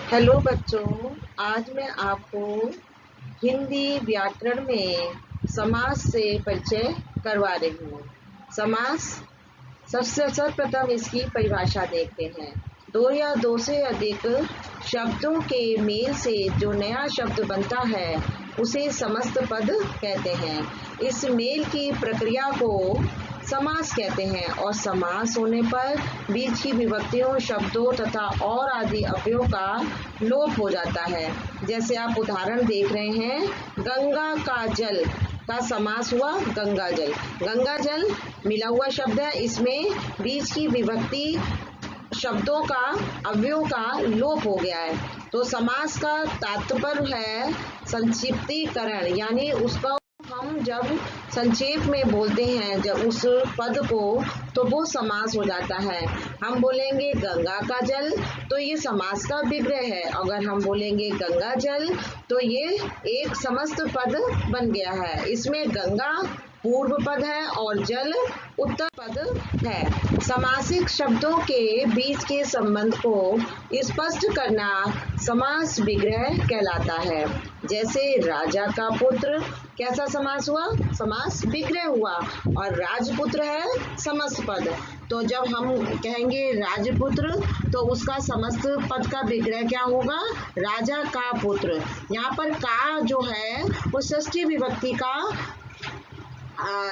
Hello बच्चों, आज मैं आपको हिंदी व्याकरण में समास से परिचय करवा रही हूँ। समास सर्वप्रथम इसकी परिभाषा देखते हैं। दो या दो से अधिक शब्दों के मेल से जो नया शब्द बनता है उसे समस्त पद कहते हैं। इस मेल की प्रक्रिया को समास कहते हैं और समास होने पर बीच की विभक्तियों, शब्दों तथा और आदि अवयवों का लोप हो जाता है। जैसे आप उदाहरण देख रहे हैं, गंगा का जल का समास हुआ गंगा जल। गंगा जल मिला हुआ शब्द है, इसमें बीच की विभक्ति, शब्दों का, अवयवों का लोप हो गया है। तो समास का तात्पर्य है संक्षिप्तीकरण, यानी उसका हम जब संक्षेप में बोलते हैं जब उस पद को, तो वो समास हो जाता है। हम बोलेंगे गंगा का जल तो ये समास का विग्रह है। अगर हम बोलेंगे गंगा जल तो ये एक समस्त पद बन गया है। इसमें गंगा पूर्व पद है और जल उत्तर पद है। समासिक शब्दों के बीच के संबंध को स्पष्ट करना समास विग्रह कहलाता है। जैसे राजा का पुत्र कैसा समास हुआ? समास विग्रह हुआ। और राजपुत्र है समस्त पद, तो जब हम कहेंगे राजपुत्र तो उसका समस्त पद का विग्रह क्या होगा? राजा का पुत्र। यहाँ पर का जो है वो षष्ठी विभक्ति का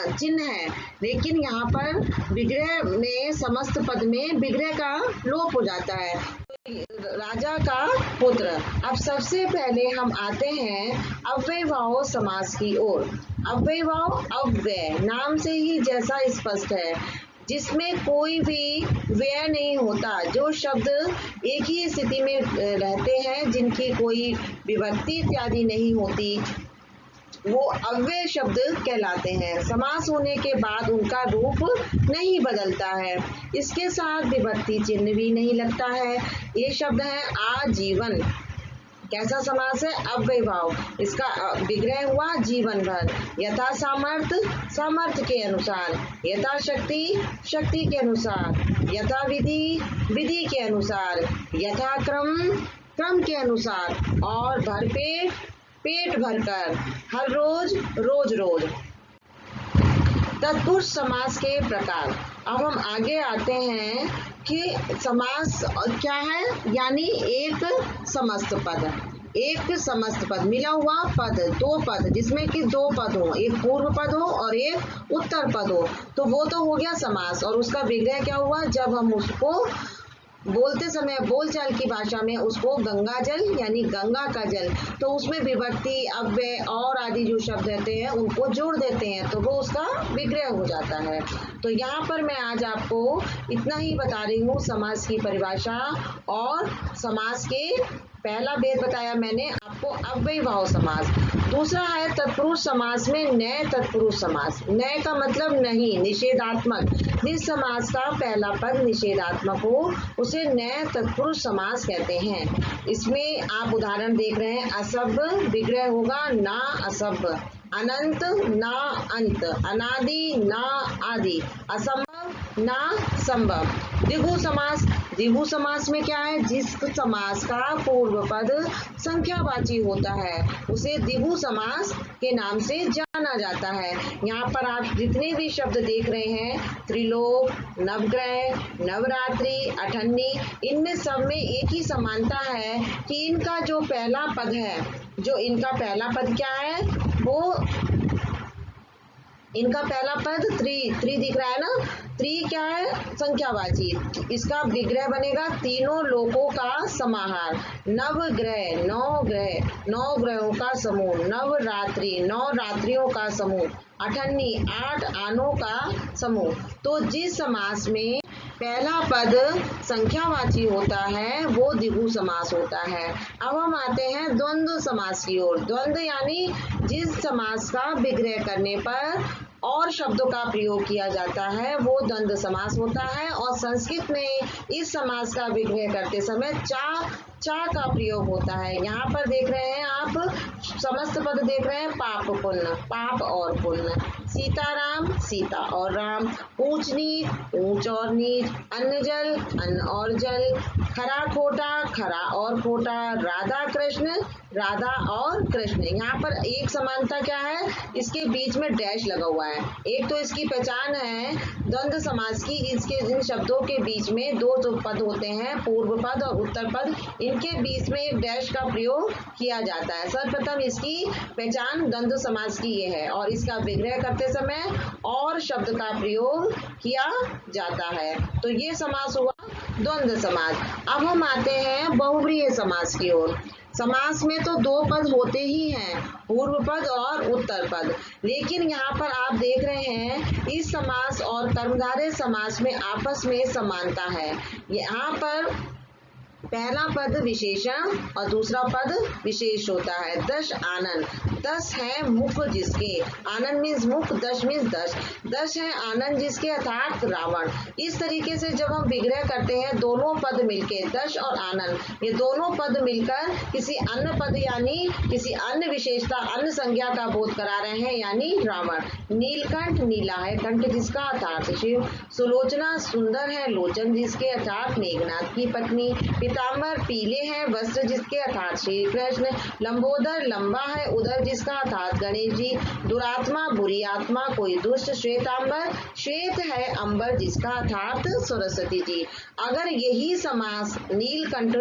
चिन्ह है, लेकिन यहाँ पर विग्रह में समस्त पद में विग्रह का लोप हो जाता है। राजा का पुत्र। अब सबसे पहले हम आते हैं अव्ययभाव समास की ओर। अव्ययभाव अव्यय नाम से ही जैसा स्पष्ट है, जिसमें कोई भी व्यय नहीं होता, जो शब्द एक ही स्थिति में रहते हैं, जिनकी कोई विभक्ति इत्यादि नहीं होती, वो अव्यय शब्द कहलाते हैं। समास होने के बाद उनका रूप नहीं बदलता है, इसके साथ विभक्ति चिन्ह भी नहीं लगता है। ये शब्द है आजीवन। कैसा समास है? अव्ययभाव। इसका विग्रह हुआ जीवन भर। यथा सामर्थ्य, सामर्थ्य के अनुसार। यथा शक्ति, शक्ति के अनुसार। यथा विधि, विधि के अनुसार। यथा क्रम, क्रम के अनुसार। और भरपेट, पेट भरकर। हर रोज, रोज रोज। तत्पुरुष समास के प्रकार। अब हम आगे आते हैं कि समास क्या है, यानी एक समस्त पद। एक समस्त पद, मिला हुआ पद, दो पद, जिसमें कि दो पद हो, एक पूर्व पद हो और एक उत्तर पद हो, तो वो तो हो गया समास। और उसका विग्रह क्या हुआ? जब हम उसको बोलते समय बोलचाल की भाषा में उसको गंगा जल यानी गंगा का जल, तो उसमें विभक्ति, अव्यय और आदि जो शब्द रहते हैं उनको जोड़ देते हैं, तो वो उसका विग्रह हो जाता है। तो यहाँ पर मैं आज आपको इतना ही बता रही हूँ समास की परिभाषा और समास के पहला भेद बताया मैंने आपको अव्ययभाव समास। दूसरा है तत्पुरुष समास में नए तत्पुरुष समास। नए का मतलब नहीं, निषेधात्मक। जिस समास का पहला पद निषेधात्मक हो उसे नए तत्पुरुष समास कहते हैं। इसमें आप उदाहरण देख रहे हैं, असभ्य विग्रह होगा ना असभ्य, अनंत ना अंत, अनादि ना आदि, असंभव ना संभव। द्विगु समास। द्विगु समास में क्या है? जिस समास का पूर्व पद संख्यावाची होता है उसे द्विगु समास के नाम से जाना जाता है। यहाँ पर आप जितने भी शब्द देख रहे हैं, त्रिलोक, नवग्रह, नवरात्रि, अठन्नी, इनमें सब में एक ही समानता है कि इनका जो पहला पद है, जो इनका पहला पद क्या है, वो इनका पहला पद त्रि दिख रहा है ना, त्रि क्या है? संख्यावाची। इसका विग्रह बनेगा तीनों लोकों का समाहार। नवग्रह, नौ ग्रह, नौ ग्रहों का समूह। नवरात्रि, नौ रात्रियों का समूह। अठन्नी, 8 आनों का समूह। तो जिस समास में पहला पद संख्यावाची होता है वो द्विगु समास होता है। अब हम आते हैं द्वंद्व समास की ओर। द्वंद्व यानी जिस समास का विग्रह करने पर और शब्दों का प्रयोग किया जाता है वो द्वंद्व समास होता है। और संस्कृत में इस समास का विग्रह करते समय चा का प्रयोग होता है। यहाँ पर देख रहे हैं आप, समस्त पद देख रहे हैं, पाप पुण्य, पाप और पुण्य। सीताराम सीता और राम, ऊंच नीच ऊंच और नीच, अन्न जल अन्न और जल, खरा खोटा खरा और खोटा, राधा कृष्ण राधा और कृष्ण। यहाँ पर एक समानता क्या है, इसके बीच में डैश लगा हुआ है। एक तो इसकी पहचान है द्वंद्व समास की, इसके इन शब्दों के बीच में दो जो पद होते हैं, पूर्व पद और उत्तर पद, इनके बीच में एक डैश का प्रयोग किया जाता है। सर्वप्रथम इसकी पहचान द्वंद्व समास की ये है और इसका विग्रह करते समय और शब्द का प्रयोग किया जाता है। तो ये समास हुआ द्वंद्व समास। अब हम आते हैं बहुव्रीहि समास की ओर। समास में तो दो पद होते ही हैं, पूर्व पद और उत्तर पद, लेकिन यहाँ पर आप देख रहे हैं इस समास और कर्मधारय समास में आपस में समानता है। यहाँ पर पहला पद विशेषण और दूसरा पद विशेष होता है। दश आनन, दस है मुख जिसके, आनन मीन्स मुख, दश मीन्स दस, दस है आनन जिसके अर्थात रावण। इस तरीके से जब हम विग्रह करते हैं दोनों पद मिलके, दश और आनन, ये दोनों पद मिलकर किसी अन्य पद यानी किसी अन्य विशेषता अन्य संज्ञा का बोध करा रहे हैं, यानी रावण। नीलकंठ, नीला है कंठ जिसका अर्थात शिव, सुलोचना सुंदर है लोचन जिसके अर्थात मेघनाथ की पत्नी, पीताम्बर पीले हैं वस्त्र जिसके अर्थात श्री कृष्ण, लंबोदर लंबा है उदर जिसका अर्थात गणेश जी, दुरात्मा बुरी आत्मा कोई दुष्ट, श्वेतांबर श्वेत है अंबर जिसका अर्थात सरस्वती जी। अगर यही समास नीलकंठ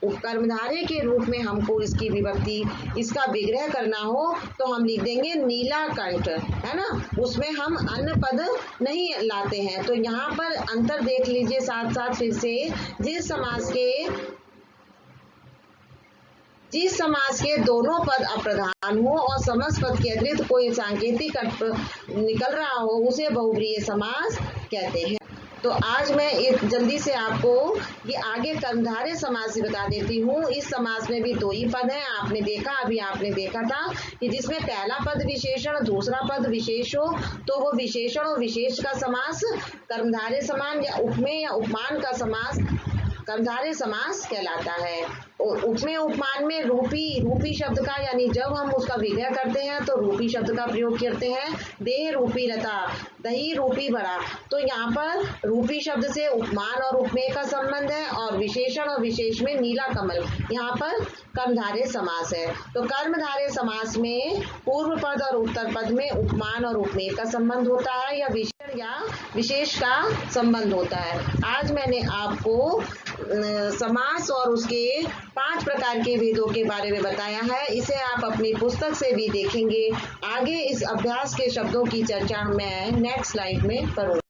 कर्मधारय के रूप में हमको इसकी विभक्ति इसका विग्रह करना हो तो हम लिख देंगे नीला कंठ, है ना, उसमें हम अन्य पद नहीं लाते हैं। तो यहाँ पर अंतर देख लीजिए साथ साथ फिर से, जिस समास के दोनों पद अप्रधान हो और समस्त पद के अतिरिक्त कोई सांकेतिक अर्थ निकल रहा हो उसे बहुव्रीहि समास कहते हैं। तो आज मैं एक जल्दी से आपको ये आगे कर्मधारय समास बता देती हूँ। इस समास में भी दो ही पद हैं, आपने देखा था कि जिसमें पहला पद विशेषण दूसरा पद विशेष हो तो वो विशेषण और विशेष का समास कर्मधारय समान या उपमेय या उपमान का समास कर्मधारय समास कहलाता है। उपमेय उपमान में रूपी शब्द का यानी जब हम उसका विग्रह करते हैं तो रूपी शब्द का प्रयोग करते हैं। देह रूपी लता, दही रूपी बड़ा, तो यहाँ पर रूपी शब्द से उपमान और उपमेय का संबंध है और विशेषण और विशेष में नीला कमल, यहाँ पर कर्मधारय समास है। तो कर्मधारय समास में पूर्व पद और उत्तर पद में उपमान और उपमेय का संबंध होता है या विशेषण या विशेष का संबंध होता है। आज मैंने आपको समास और उसके 5 प्रकार के भेदों के बारे में बताया है। इसे आप अपनी पुस्तक से भी देखेंगे। आगे इस अभ्यास के शब्दों की चर्चा मैं नेक्स्ट स्लाइड में करूंगी।